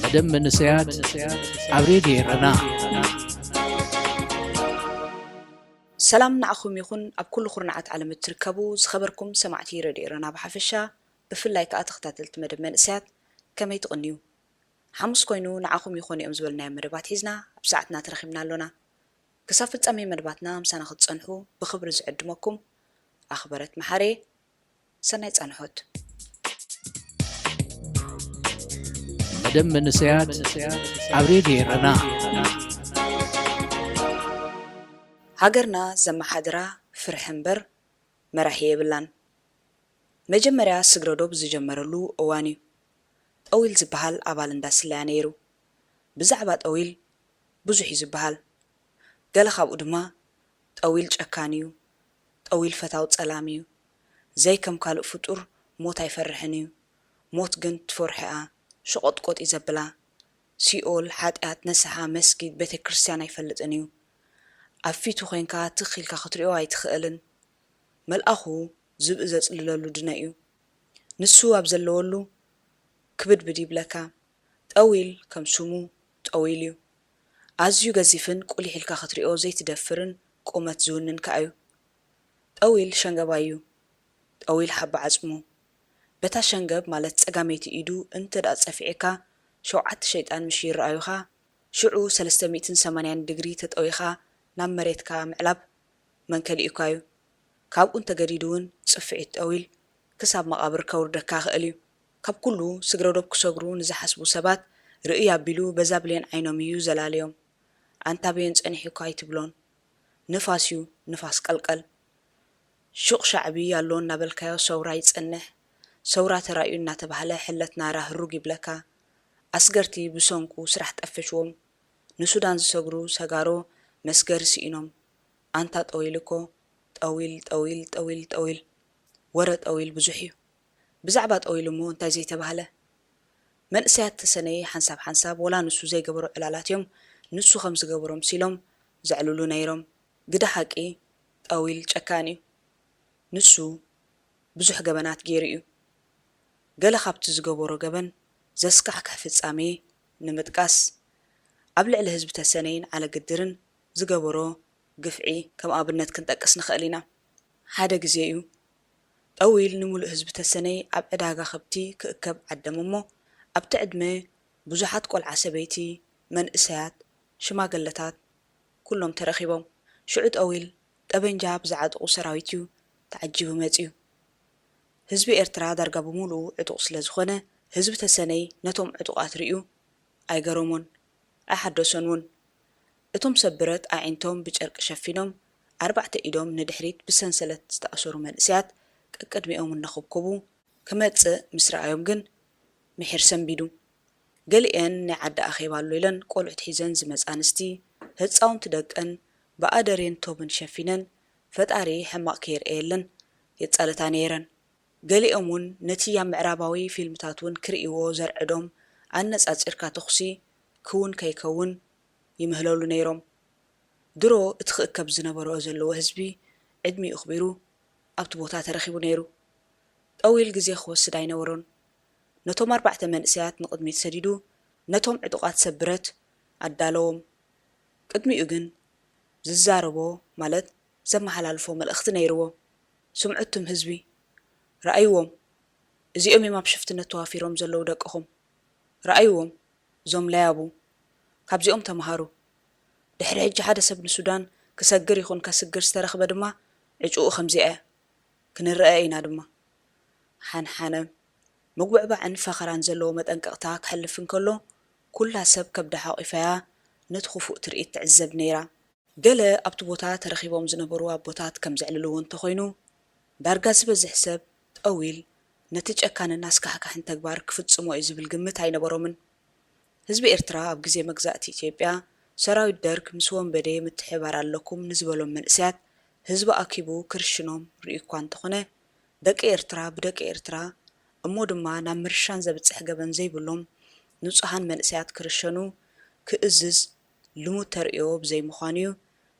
مدام منسيات عبريدي رنا سلام نعخم يخون أب كل خرنعات على متركبو زخبركم سمعتي ردي رنا بحفشة بفلاي كأتختاتلت مدام منسيات كما يتغنيو حمس كوينو نعخم يخون يمزولنا مربات هزنا بساعتنا ترخمنا لنا كسافت أمي مرباتنا مسانا خد صنحو بخبر زعدمكم أخبرت محاري سنة صنحوت مدام منسيات عبريدي رنا هاجرنا زمحادرا فرحنبر مرحيه بلان مجمريا سجرودوب زجمرلو اواني طويل زبحال أبال انداسلا نيرو بزعبات طويل بزحي زبحال قال خاب أدما طويل شكانيو طويل فتاو تسلاميو زي كم كالو فطور موت يفرحنيو موت جنت فرحة شقط قط إزبلا سيول حاتقات نسحا مسجد بيت كريستيان يفلتنيو أفيتو خينكا تخيلكا خطريو يتخيلن ملأخو زبزت للولو دنايو نسو أبزلولو كبد بدي بلكا طويل كم سمو طويليو أزيو جزيفن قولي حلكا خطريو زي تدفرن قومت زونن كأيو طويل شنغبايو طويل حب عزمو بتا شنغب مالت تقاميتي إيدو انت دات صفعيكا شوعات شيطان مشير رأيوخا شعو 380 دقري تتقويخا نام مريتكا معلب من كاليوكايو كاب انت قريدون صفعيت طويل كساب مقابر كوردكا خأليو كاب كلو سجرودوب كسوغرو نزحسبو سبات رئي بيلو بزابلين عينوميو زلاليوم أنت بينس أنحي كايت بلون نفاسيو نفاس قلقل شوق شعبي يالون نابلكايو سورا يتصنح سورا ترايو ناتبهلا حلت نارا هروغي بلكا أسقرتي بسونكو سرح تقفشوم نسودان زسوغرو ساقارو مسقر سينوم أنت طويلكو طويل طويل طويل طويل ورد طويل بزحيو بزعبات طويل مو انت زي تبهلا من سيات تسني حنساب ولا نسو زي قبرو إلالاتيوم نسو 5 قبرهم سيلوم زعلولو نيروم قدا حقي طويل شكاني نسو بزح قبنات جيريو قال خابت زقبرو قبن زسكح كحفظ آمي نمتقاس قبل الهزب تسنين على قدرن زقبرو قفعي كم آبنات كنت أكس نخالينا حدا قزيو طويل نمول هزب تسني عب أداغا خبتي كأكب عدممو أبتعدمي بزحات قول عسبيتي من إسات شما قلتات كلهم ترخيبهم شعود أويل طبين جاب زعاد سراويتيو تعجبو ماتيو هزبي إرترا دارقا بمولو عطوق سلازخونة هزب تساني نتوم عطوقات ريو أي قرومون أي حدوسونون اتوم سبرت أعينتوم بجرق شفينوم 4 إيدوم ندحريت بسنسلت استأسورو منسيات كقدميهم النخبكبو كما تسا مسرعيهم جن محير سنبيدو قاليان نعد أخيبالو إلن قولو تحيزن زمز آنستي هتساون تدقن بقادرين توبن شفينن فتاري حماق كير إيلن يتسالتا نيرن قالي أمون نتيا معراباوي فيلمتاتون كرئيوو زرعدوم أنس أتسركا تخسي كون كيكون يمهلولو نيروم درو اتخأكب زنبرو أزلو هزبي عدمي أخبرو أبتبوتا ترخيبو نيرو طويل قزي خوص داينورون نتوم 4 منسيات نقدمي تسديدو نتوم عدوقات سبرت عدالوم قدمي أغن ززاربو مالت زم حلالفو ملأخت نيرو سمعتم هزبي رأيوهم إزي أمي ما بشفتنا توافيروم زلو دقهم رأيوهم زوم ليابو كابزي أم تمهارو دحري عجي حدا سبن السودان كسجر يخون كسجر سترخ بدما عجوء 5 كن الرأينا دما حان مقبع عن فخران زلو متأنققتا كحلفن كله كلها سب كبدا حاقفايا ندخو فوق ترئيت تعزب نيرا قال أبتبوتات ترخيبهم زنبروا بوتات كم زعللوون تخوينو دارقا سبز حساب طويل نتيج أكان الناس كحكحن تكبار كفتسمو إزبل قمت هاي نبرومن هزب إرترا بقزي مقزاتي تيبيا سراوي الدرك مسوان بدي متحبار لكم نزبلون من إسيات هزب أكيبو كرشنوم ريكوان تخونه دك إرترا بدك إرترا أمو دما نامرشان زبتسح قبن زي بلوم نوصحان من إسيات كرشنو كأزز لمو ترئيو بزي مخانيو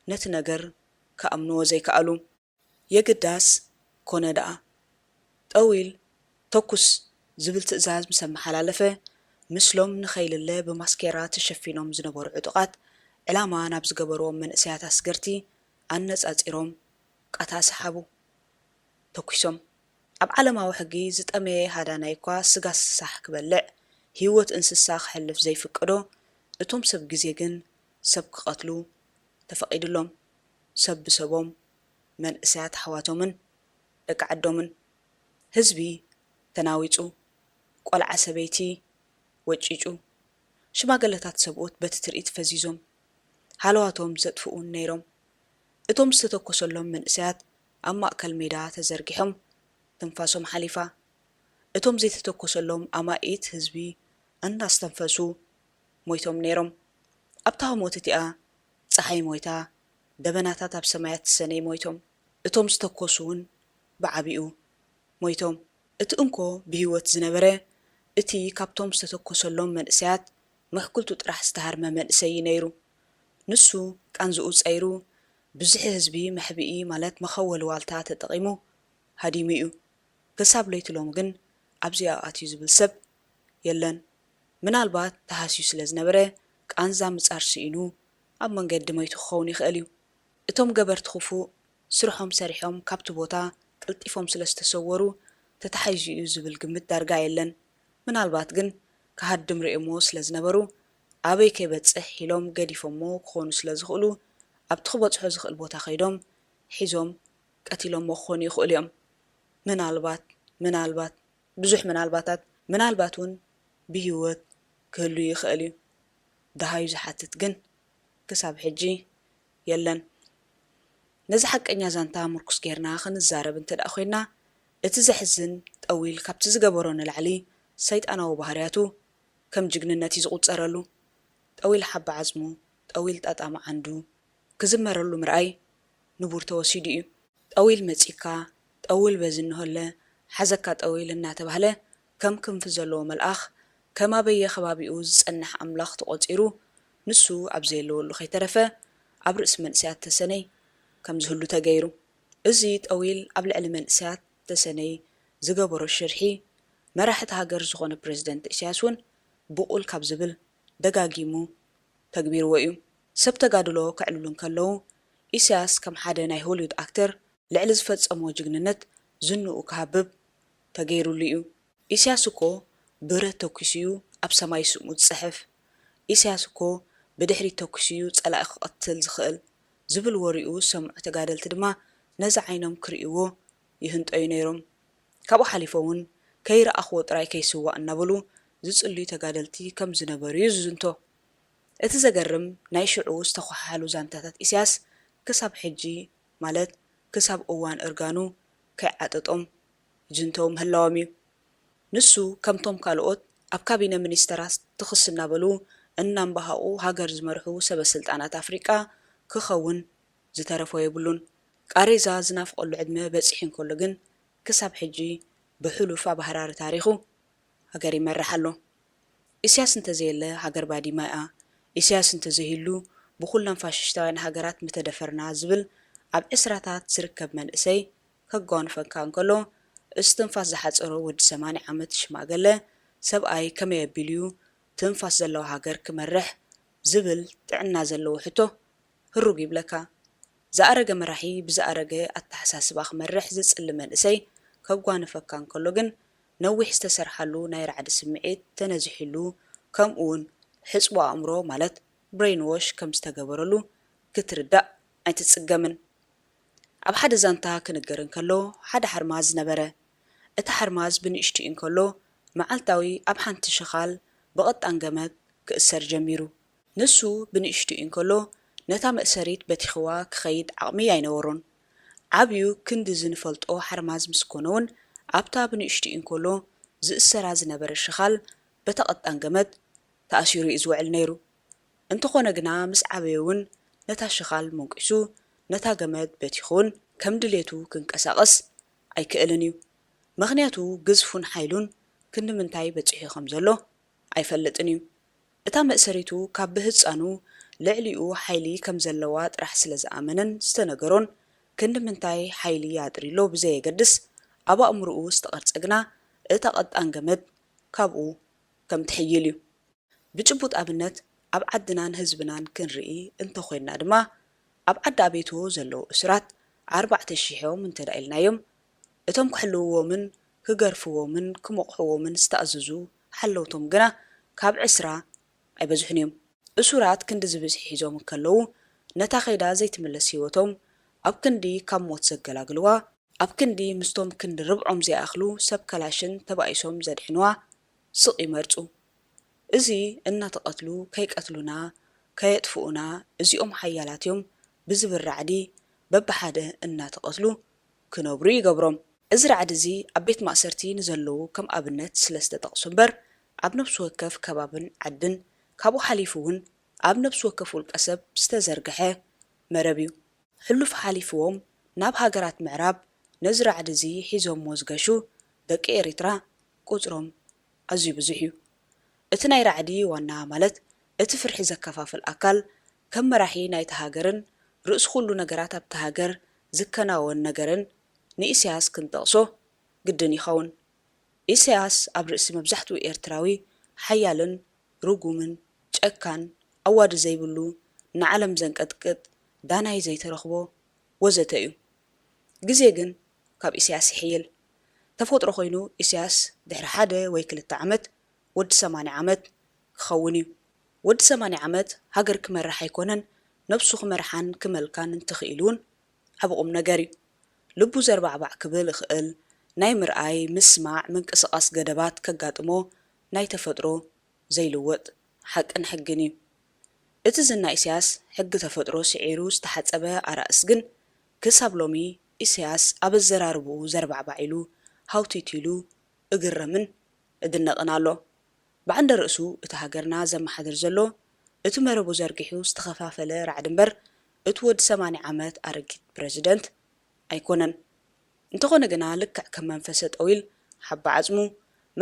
نتنقر كأمنو زي كألو يقداس كونه طويل توكس زبل تأزاز مسمى حلالفة ምስሎም ንኸይልለ ብማስኬራ ተሸፊኖም ዝነበሩ ዕጡቓት ዕላማ ናብ ዝገበርዎም መንእሰያት ኣስገርቲ ኣነጻጺሮም ቃታ ሰሓቡ ተኲሶም። ኣብ ዓለማዊ ሕጊ ዝጠመየ ሃዳናይ እኳ ስጋ ስሳሕ ክበልዕ ህይወት እንስሳ ክሕልፍ ዘይፍቅዶ እቶም ሰብ ግዜ ግን ሰብ ክቐትሉ ተፈቒድሎም ሰብ ብሰቦም መንእሰያት ኣሕዋቶምን ደቂ ዓዶምን ህዝቢ ተናዊጹ ቆልዓ ሰበይቲ ወጪጩ ሽማገለታት ሰብኡት በቲ ትርኢት ፈዚዞም ሃለዋቶም ዘጥፍኡን ነይሮም እቶም ዝተተኰሰሎም መንእሰያት ኣብ ማእከል ሜዳ ተዘርጊሖም ትንፋሶም ሓሊፋ እቶም ዘይተተኰሰሎም ኣማኢት ህዝቢ እንዳስተንፈሱ ሞይቶም ነይሮም ኣብታ ሞት እቲኣ ፀሓይ ሞይታ ደበናታት ኣብ ሰማያት ሰነይ ሞይቶም እቶም ዝተኰሱ እውን ብዓቢኡ ሞይቶም እቲ እንኮ ብህይወት ዝነበረ እቲ ካብቶም ዝተተኰሰሎም መንእሰያት መሕኩልቱ ጥራሕ ዝተሃርመ መንእሰይ ነይሩ ንሱ ቃንዝኡ ጸይሩ ብዙሕ ህዝቢ መሕቢኢ ማለት መኸወሊ ዋልታ ተጠቒሙ ሃዲሙ እዩ ክሳብ ለይትሎም ግን ኣብዚኣ ኣትዩ ዝብል ሰብ የለን ምናልባት ተሃስዩ ስለ ዝነበረ ቃንዛ ምጻር ስኢኑ ኣብ መንገዲ ሞይቱ ክኸውን ይኽእል እዩ እቶም ገበርቲ ክፉእ ስርሖም ሰሪሖም ካብቲ ቦታ ቅልጢፎም ስለ ዝተሰወሩ ተታሓይዙ እዩ ዝብል ግምት ዳርጋ የለን ምናልባት ግን ካሃድም ርእሞ ስለ ዝነበሩ ኣበይ ከይበጽሕ ኢሎም ገዲፎሞ ክኾኑ ስለ ዝኽእሉ ኣብቲ ክበጽሖ ዝኽእል ቦታ ኸይዶም ሒዞም ቀቲሎም ክኾኑ ይኽእሉ እዮም ምናልባት ብዙሕ ምናልባት እውን ብህይወት ክህሉ ይኽእል እዩ ደሃዩ ዝሓትት ግን ክሳብ ሕጂ የለን ነዚ ሓቀኛ ዛንታ ምርኩስ ጌርና ክንዛረብ እንተደኣ ኮይና እቲ ዘሕዝን ጠዊል ካብቲ ዝገበሮ ንላዕሊ ሰይጣናዊ ባህርያቱ ከም ጅግንነት እዩ ዝቝጸረሉ ጠዊል ሓባ ዓጽሙ ጠዊል ጣጣማ ዓንዱ ክዝመረሉ ምርኣይ ንቡር ተወሲዱ እዩ ጠዊል መጺካ ጠዊል በዝንሆለ ሓዘካ ጠዊል እናተባህለ ከም ክንፊ ዘለዎ መልኣኽ ከም ኣበየ ከባቢኡ ዝጸንሕ ኣምላኽ ተቖጺሩ ንሱ ኣብ ዘየለወሉ ኸይተረፈ ኣብ ርእሲ መንእሰያት ተሰነይ ከም ዝህሉ ተገይሩ እዚ ጠዊል ኣብ ልዕሊ መንእሰያት ተሰነይ ዝገበሮ ሽርሒ መራሕቲ ሃገር ዝኾነ ፕሬዝደንት ኢሳያስ እውን ብቑል ካብ ዝብል ደጋጊሙ ተግቢርዎ እዩ ሰብ ተጋድሎ ክዕልሉ እንከለዉ ኢሳያስ ከም ሓደ ናይ ሆሊውድ ኣክተር ልዕሊ ዝፈጸሞ ጅግንነት ዝንኡ ክሃብብ ተገይሩሉ እዩ ኢሳያስ እኮ ብረት ተኲስዩ ኣብ ሰማይ ስሙ ዝጽሕፍ ኢሳያስ እኮ ብድሕሪት ተኲስዩ ጸላኢ ክቐትል ዝኽእል ዝብል ወሪኡ ሰምዑ ተጋደልቲ ድማ ነዚ ዓይኖም ክርእይዎ ይህንጠዩ ነይሮም ካብኡ ሓሊፎ እውን ከይረኣኽዎ ጥራይ ከይስዋእ እናበሉ ዝጽልዩ ተጋደልቲ ከም ዝነበሩ እዩ ዝዝንቶ እቲ ዘገርም ናይ ሽዑ ዝተዃሓሉ ዛንታታት ኢሳያስ ክሳብ ሕጂ ማለት ክሳብ እዋን እርጋኑ ከይዓጠጦም ጅንተው ምህላዎም እዩ ንሱ ከምቶም ካልኦት ኣብ ካቢነ ሚኒስተራት ትኽስ እናበሉ እናምባሃቑ ሃገር ዝመርሑ ሰበስልጣናት ኣፍሪቃ ክኸውን ዝተረፈ የብሉን ቃሬዛ ዝናፍቐሉ ዕድመ በፂሕ እንከሎ ግን ክሳብ ሕጂ ብሕሉፍ ኣብ ሃራሪ ታሪኹ ሃገር ይመርሕ ኣሎ ኢሳያስ እንተዘየለ ሃገር ባዲማ እያ ኢሳያስ እንተዘይህሉ ብኹሎም ፋሽስታውያን ሃገራት ምተደፈርና ዝብል ኣብ ዕስራታት ዝርከብ መንእሰይ ከጓንፈካ እንከሎ እስትንፋስ ዝሓፀሮ ወዲ 80 ዓመት ሽማገለ ሰብኣይ ከመይ ኣቢሉ ትንፋስ ዘለዎ ሃገር ክመርሕ ዝብል ጥዕና ዘለዎ ሕቶ ህሩግ ይብለካ ዝኣረገ መራሒ ብዝኣረገ ኣተሓሳስባ ክመርሕ ዝጽሊ መንእሰይ ከጓንፈካ እንከሎ ግን ነዊሕ ዝተሰርሓሉ ናይ ራዕዲ ስምዒት ተነዚሒሉ ከምኡ እውን ሕፅቦ ኣእምሮ ማለት ብሬን ዎሽ ከም ዝተገበረሉ ክትርዳእ ኣይትጽገምን ኣብ ሓደ ዛንታ ክንገር እንከሎ ሓደ ሓርማዝ ነበረ እቲ ሓርማዝ ብንእሽቱ እንከሎ መዓልታዊ ኣብ ሓንቲ ሽኻል ብቐጣን ገመድ ክእሰር ጀሚሩ ንሱ ብንእሽቱ እንከሎ ነታ መእሰሪት በቲኽዋ ክኸይድ ዓቕሚ ኣይነበሮን ዓብዩ ክንዲ ዝንፈልጦ ሓርማዝ ምስ ኮነ እውን ኣብታ ብንእሽቱ እንከሎ ዝእሰራ ዝነበረ ሽኻል በተቐጣን ገመድ ተኣሲሩ እዩ ዝውዕል ነይሩ እንተኾነ ግና ምስ ዓበየ እውን ነታ ሽኻል መንቂሱ ነታ ገመድ በቲኹን ከም ድሌቱ ክንቀሳቐስ ኣይክእልን እዩ ምኽንያቱ ግዝፉን ሓይሉን ክንምንታይ በፂሑ ከም ዘሎ ኣይፈልጥን እዩ እታ መእሰሪቱ ካብ ብህፃኑ ልዕሊኡ ሓይሊ ከም ዘለዋ ጥራሕ ስለ ዝኣመነን ዝተነገሮን ክንምንታይ ሓይሊ ያጥሪሎ ብዘየገድስ ኣብ ኣእምርኡ ዝተቐርጸ ግና እታ ቀጣን ገመድ ካብኡ ከም ትሕይል እዩ ብጭቡጥ ኣብነት ኣብ ዓድናን ህዝብናን ክንርኢ እንተኾይና ድማ ኣብ ዓዲ ኣቤትዎ ዘለዉ እስራት 4,000 እንተዳኢልናዮም እቶም ክሕልውዎምን ክገርፍዎምን ክመቕሕዎምን ዝተኣዘዙ ሓለውቶም ግና ካብ 20 ኣይበዝሑን እዮም እሱራት ክንዲ ዝበዝሒ ሒዞም ከለዉ ነታ ኸይዳ ዘይትመለስ ህይወቶም ኣብ ክንዲ ካብ ሞት ዘገላግልዋ ኣብ ክንዲ ምስቶም ክንዲ ርብዖም ዘይኣኽሉ ሰብ ከላሽን ተባኢሶም ዘድሕንዋ ስቕ ይመርፁ እዚ እናተቐትሉ ከይቀትሉና ከየጥፍኡና እዚኦም ሓያላት እዮም ብዝብል ራዕዲ በብሓደ እናተቐትሉ ክነብሩ ይገብሮም እዚ ራዕዲ እዚ ኣብ ቤት ማእሰርቲ ንዘለዉ ከም ኣብነት ስለ ዝተጠቕሱ እምበር ኣብ ነብሲ ወከፍ ከባብን ዓድን ካብኡ ሓሊፉ እውን ኣብ ነብሲ ወከፍ ውልቀ ሰብ ዝተዘርግሐ መረብ እዩ ሕሉፍ ሓሊፍዎም ናብ ሃገራት ምዕራብ ነዚ ራዕዲ እዚ ሒዞምዎ ዝገሹ ደቂ ኤሪትራ ቁፅሮም ኣዝዩ ብዙሕ እዩ እቲ ናይ ራዕዲ ዋና ማለት እቲ ፍርሒ ዘከፋፍል ኣካል ከም መራሒ ናይቲ ሃገርን ርእሲ ኩሉ ነገራት ኣብቲ ሃገር ዝከናወን ነገርን ንኢሳያስ ክንጠቕሶ ግድን ይኸውን ኢሳያስ ኣብ ርእሲ መብዛሕትኡ ኤርትራዊ ሓያልን ርጉምን ጨካን ኣዋዲ ዘይብሉ ንዓለም ዘንቀጥቅጥ ዳናይ ዘይተረኽቦ ወዘተ እዩ ግዜ ግን ካብ ኢሳያስ ይሕይል ተፈጥሮ ኮይኑ ኢሳያስ ድሕሪ 1 ወይ 2 ዓመት ወዲ 80 ዓመት ክኸውን እዩ ወዲ 80 ዓመት ሃገር ክመርሕ ኣይኮነን ነብሱ ክመርሓን ክመልካን እንትኽኢል እውን ዓብቑም ነገር እዩ ልቡ ዘርባዕባዕ ክብል ይኽእል ናይ ምርኣይ ምስማዕ ምንቅስቓስ ገደባት ከጋጥሞ ናይ ተፈጥሮ ዘይልወጥ ሓቅን ሕግን እዩ እቲ ዝና ኢሳያስ ሕጊ ተፈጥሮ ስዒሩ ዝተሓፀበ ኣራእስ ግን ክሳብ ሎሚ ኢሳያስ ኣብ ኣዘራርብኡ ዘርባዕባዕ ኢሉ ሃውቲት ኢሉ እግረምን እድነቕን ኣሎ ብዓንደ ርእሱ እቲ ሃገርና ዘመሓድር ዘሎ እቲ መረቡ ዘርጊሑ ዝተኸፋፈለ ራዕዲ እምበር እቲ ወዲ 80 ዓመት ኣረጊት ፕረዚደንት ኣይኮነን እንተኾነ ግና ልክዕ ከም መንፈሰ ጠዊል ሓባ ዓፅሙ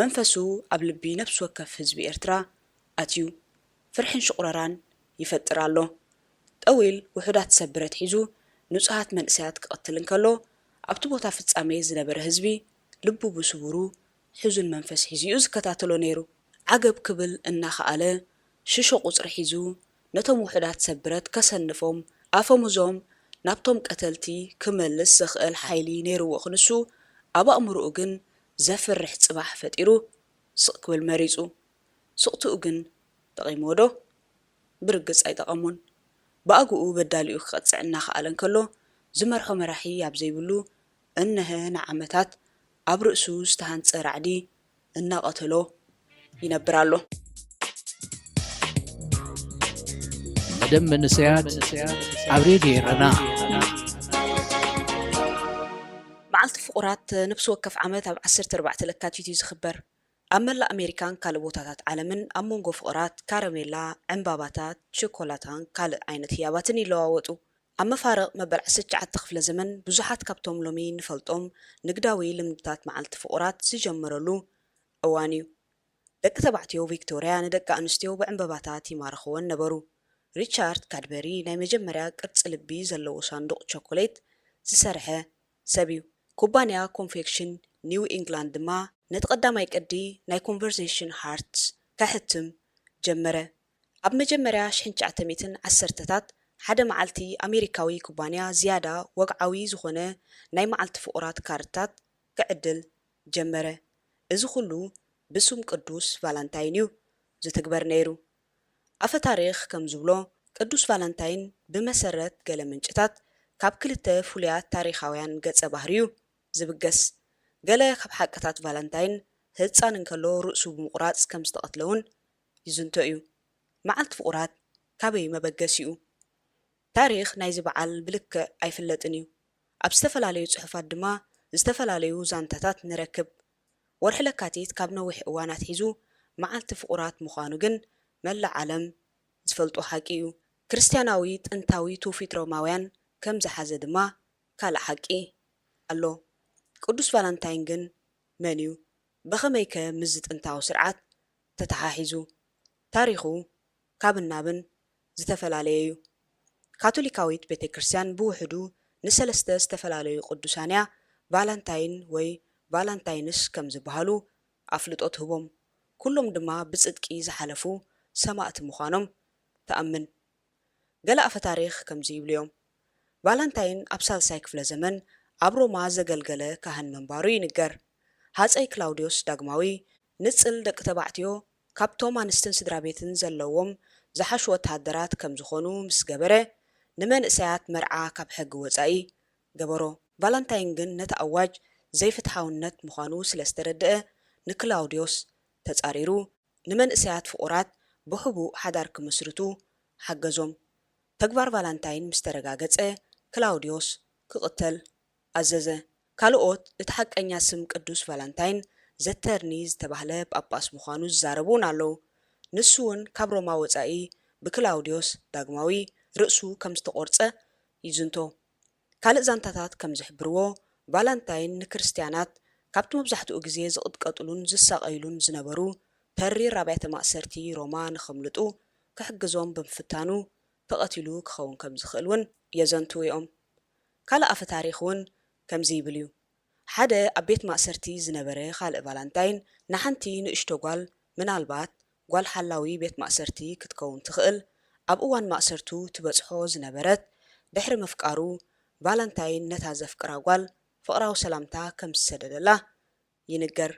መንፈሱ ኣብ ልቢ ነብሲ ወከፍ ህዝቢ ኤርትራ ኣትዩ ፍርሕን ሽቁረራን ይፈጥር ኣሎ ጠዊል ውሑዳት ሰብረት ሒዙ ንጹሃት መንእሰያት ክቐትል እንከሎ ኣብቲ ቦታ ፍጻሜ ዝነበረ ህዝቢ ልቡ ብስቡሩ ሕዙን መንፈስ ሒዙ እዩ ዝከታተሎ ነይሩ ዓገብ ክብል እናኸኣለ ሽሾ ቁፅሪ ሒዙ ነቶም ውሑዳት ሰብረት ከሰንፎም ኣፈሙዞም ናብቶም ቀተልቲ ክመልስ ዘኽእል ሓይሊ ነይርዎ ክንሱ ኣብ ኣእምሮኡ ግን ዘፍርሕ ጽባሕ ፈጢሩ ስቕ ክብል መሪፁ ስቕትኡ ግን ጠቒምዎ ዶ ብርግጽ ኣይጠቐሙን ብኣግኡ በዳሊኡ ክቐፅዕ እናኸኣለ እንከሎ ዝመርሖ መራሒ ኣብ ዘይብሉ እንሀ ንዓመታት ኣብ ርእሱ ዝተሃንፀ ራዕዲ እናቐተሎ ይነብር ኣሎ መደብ መንስያት ኣብ ሬድዮ ኤረና መዓልቲ ፍቑራት ነብሲ ወከፍ ዓመት ኣብ 14 ለካቲት እዩ ዝኽበር ኣብ መላእ ኣሜሪካን ካልእ ቦታታት ዓለምን ኣብ መንጎ ፍቑራት ካረሜላ ዕምባባታት ቸኮላታን ካልእ ዓይነት ህያባትን ይለዋወጡ ኣብ መፋረቕ መበል 19 ክፍለ ዘመን ብዙሓት ካብቶም ሎሚ ንፈልጦም ንግዳዊ ልምድታት መዓልቲ ፍቑራት ዝጀመረሉ እዋን እዩ ደቂ ተባዕትዮ ቪክቶርያ ንደቂ ኣንስትዮ ብዕምባባታት ይማርኽወን ነበሩ ሪቻርድ ካድበሪ ናይ መጀመርያ ቅርፂ ልቢ ዘለዎ ሳንዱቕ ቸኮሌት ዝሰርሐ ሰብ እዩ ኩባንያ ኮንፌክሽን ኒው ኢንግላንድ ድማ ነቲ ቀዳማይ ቅዲ ናይ ኮንቨርሴሽን ሃርትስ ካሕትም ጀመረ ኣብ መጀመርያ 1910ታት ሓደ መዓልቲ ኣሜሪካዊ ኩባንያ ዝያዳ ወግዓዊ ዝኾነ ናይ መዓልቲ ፍቑራት ካርድታት ክዕድል ጀመረ እዚ ኩሉ ብስም ቅዱስ ቫለንታይን እዩ ዝትግበር ነይሩ ኣፈ ታሪኽ ከም ዝብሎ ቅዱስ ቫለንታይን ብመሰረት ገለ ምንጭታት ካብ ክልተ ፍሉያት ታሪኻውያን ገጸ ባህርዩ ዝብገስ ገለ ካብ ሓቅታት ቫለንታይን ህፃን እንከሎ ርእሱ ብምቑራፅ ከም ዝተቐትለውን ይዝንቶ እዩ መዓልቲ ፍቑራት ካበይ መበገሲኡ ታሪኽ ናይዚ በዓል ብልክዕ ኣይፍለጥን እዩ ኣብ ዝተፈላለዩ ጽሑፋት ድማ ዝተፈላለዩ ዛንታታት ንረክብ ወርሒ ለካቲት ካብ ነዊሕ እዋናት ሒዙ መዓልቲ ፍቑራት ምዃኑ ግን መላእ ዓለም ዝፈልጦ ሓቂ እዩ ክርስቲያናዊ ጥንታዊ ትውፊት ሮማውያን ከም ዝሓዘ ድማ ካልእ ሓቂ ኣሎ ቅዱስ ቫለንታይን ግን መን እዩ ብኸመይ ከ ምዝ ጥንታዊ ስርዓት ተተሓሒዙ ታሪኹ ካብን ናብን ዝተፈላለየ እዩ ካቶሊካዊት ቤተ ክርስቲያን ብውሕዱ ንሰለስተ ዝተፈላለዩ ቅዱሳን እያ ቫለንታይን ወይ ቫለንታይንስ ከም ዝበሃሉ ኣፍልጦ ትህቦም ኩሎም ድማ ብጽድቂ ዝሓለፉ ሰማዕቲ ምዃኖም ተኣምን። ገለ ኣፈ ታሪኽ ከምዚ ይብሉ እዮም። ቫላንታይን ኣብ ሳልሳይ ክፍለ ዘመን ኣብ ሮማ ዘገልገለ ካህን መንባሩ ይንገር። ሃፀይ ክላውዲዮስ ዳግማዊ ንጽል ደቂ ተባዕትዮ ካብቶም ኣንስትን ስድራ ቤትን ዘለዎም ዝሓሹ ወተሃደራት ከም ዝኾኑ ምስ ገበረ ንመንእሰያት መርዓ ካብ ሕጊ ወፃኢ ገበሮ። ቫላንታይን ግን ነቲ ኣዋጅ ዘይፍትሓውነት ምዃኑ ስለ ዝተረድአ ንክላውዲዮስ ተጻሪሩ ንመንእሰያት ፍቑራት ብሕቡእ ሓዳር ክምስርቱ ሓገዞም። ተግባር ቫላንታይን ምስ ተረጋገጸ ክላውዲዮስ ክቕተል ኣዘዘ። ካልኦት እቲ ሓቀኛ ስም ቅዱስ ቫላንታይን ዘተርኒ ዝተባህለ ጳጳስ ምዃኑ ዝዛረቡን ኣለዉ። ንሱ እውን ካብ ሮማ ወፃኢ ብክላውዲዮስ ዳግማዊ ርእሱ ከም ዝተቖርጸ ይዝንቶ። ካልእ ዛንታታት ከም ዝሕብርዎ ቫላንታይን ንክርስቲያናት ካብቲ መብዛሕትኡ ግዜ ዝቕጥቀጡሉን ዝሳቐይሉን ዝነበሩ ተሪር ኣብያተ ማእሰርቲ ሮማ ንኸምልጡ ክሕግዞም ብምፍታኑ ተቐቲሉ ክኸውን ከም ዝኽእል እውን የዘንቱ እዮም። ካልእ ኣፈ ታሪኽ እውን ከምዚ ይብል እዩ። ሓደ ኣብ ቤት ማእሰርቲ ዝነበረ ካልእ ቫላንታይን ንሓንቲ ንእሽቶ ጓል ምናልባት ጓል ሓላዊ ቤት ማእሰርቲ ክትከውን ትኽእል ኣብ እዋን ማእሰርቱ ትበጽሖ ዝነበረት ድሕሪ ምፍቃሩ ቫላንታይን ነታ ዘፍቅራ ጓል ፍቕራዊ ሰላምታ ከም ዝሰደደላ ይንገር።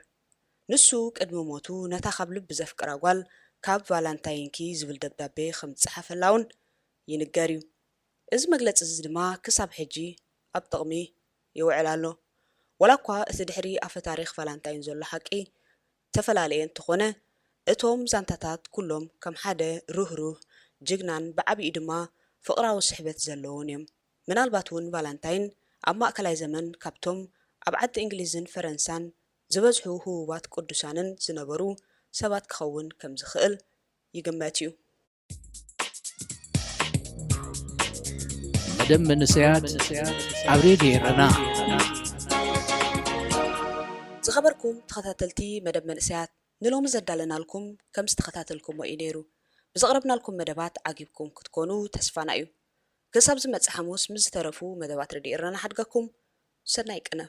ንሱ ቅድሚ ሞቱ ነታ ካብ ልቢ ዘፍቅራ ጓል ካብ ቫላንታይንኪ ዝብል ደብዳቤ ከም ዝጸሓፈላ እውን ይንገር እዩ። እዚ መግለፂ እዚ ድማ ክሳብ ሕጂ ኣብ ጥቕሚ ይውዕል ኣሎ። ወላ እኳ እቲ ድሕሪ ኣፈ ታሪኽ ቫላንታይን ዘሎ ሓቂ ተፈላለየ እንተኾነ እቶም ዛንታታት ኩሎም ከም ሓደ ሩህሩህ ጅግናን ብዓብዪ ድማ ፍቕራዊ ስሕበት ዘለዎን እዮም። ምናልባት እውን ቫላንታይን ኣብ ማእከላይ ዘመን ካብቶም ኣብ ዓዲ እንግሊዝን ፈረንሳን ዝበዝሑ ህቡባት ቅዱሳንን ዝነበሩ ሰባት ክኸውን ከም ዝኽእል ይግመት እዩ። መደብ መንእሰያት ኣብ ሬድዮ ረና ዝኸበርኩም ተኸታተልቲ መደብ መንእሰያት ንሎሚ ዘዳለናልኩም ከም ዝተኸታተልኩምዎ እዩ ነይሩ። ብዘቕረብናልኩም መደባት ዓጊብኩም ክትኮኑ ተስፋና እዩ። ክሳብ ዝመጽእ ሐሙስ ምስ ዝተረፉ መደባት ሬድዮ ረና ሓድጋኩም ሰናይ ቅነ